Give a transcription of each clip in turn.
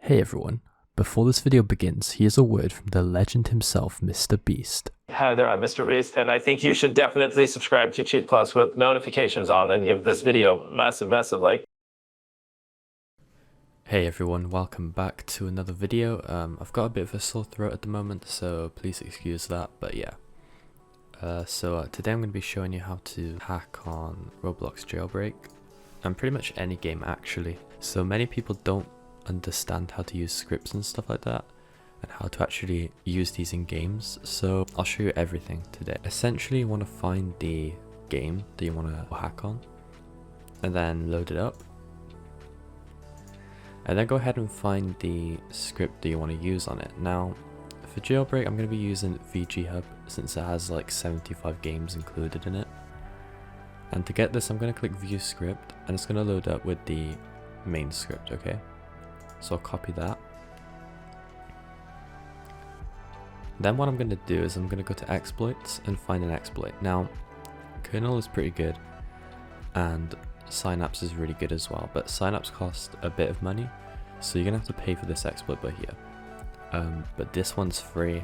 Hey everyone, before this video begins, here's a word from the legend himself, Mr. Beast. Hi there, I'm Mr. Beast, and I think you should definitely subscribe to Cheat Plus with notifications on and give this video a massive like. Hey everyone, welcome back to another video. I've got a bit of a sore throat at the moment, so please excuse that, but yeah. Today I'm going to be showing you how to hack on Roblox Jailbreak, and pretty much any game actually. So many people don't understand how to use scripts and stuff like that, and how to actually use these in games, so I'll show you everything today. Essentially, you want to find the game that you want to hack on, and then load it up, and then go ahead and find the script that you want to use on it. Now, for Jailbreak, I'm going to be using VG Hub since it has like 75 games included in it. And to get this, I'm going to click View Script, and it's going to load up with the main script, okay? So I'll copy that. Then what I'm going to do is I'm going to go to exploits and find an exploit. Now, kernel is pretty good and synapse is really good as well, but synapse cost a bit of money, so you're going to have to pay for this exploit by here. But this one's free,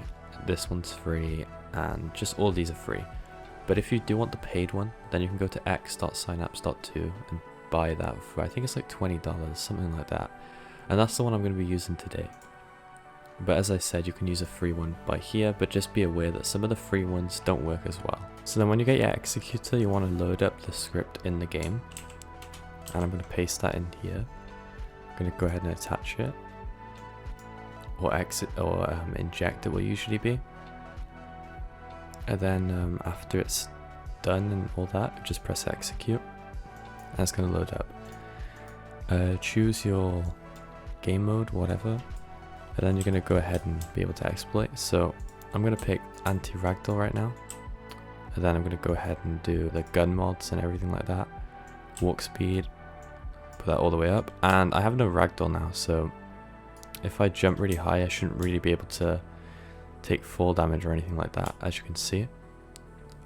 and just all these are free. But if you do want the paid one, then you can go to x.synapse.to and buy that for, I think it's like $20, something like that. And that's the one I'm going to be using today. But as I said, you can use a free one by here, but just be aware that some of the free ones don't work as well. So then when you get your executor, you want to load up the script in the game. And I'm going to paste that in here. I'm going to go ahead and attach it. Or inject it will usually be. And then after it's done and all that, just press execute. And it's going to load up. Choose your game mode, whatever. And then you're going to go ahead and be able to exploit. So I'm going to pick anti-ragdoll right now. And then I'm going to go ahead and do the gun mods and everything like that. Walk speed, put that all the way up. And I have no ragdoll now, so if I jump really high, I shouldn't really be able to take fall damage or anything like that. As you can see,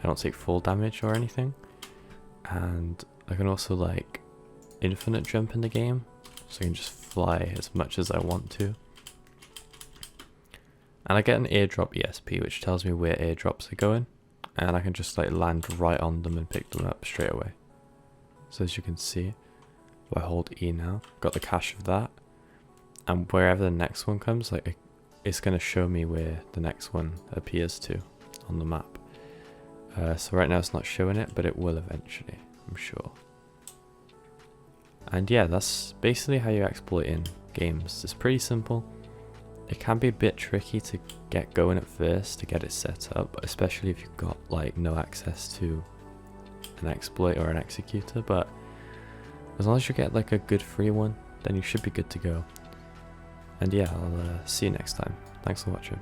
I don't take fall damage or anything. And I can also like infinite jump in the game, so I can just fly as much as I want to. And I get an airdrop ESP, which tells me where airdrops are going, and I can just like land right on them and pick them up straight away. So as you can see, if I hold E now, got the cache of that, and wherever the next one comes, like it's going to show me where the next one appears to on the map. So right now it's not showing it, but it will eventually, I'm sure. And yeah, that's basically how you exploit in games. It's pretty simple. It can be a bit tricky to get going at first to get it set up, especially if you've got like no access to an exploit or an executor, but as long as you get like a good free one, then you should be good to go. And yeah, I'll see you next time. Thanks for watching.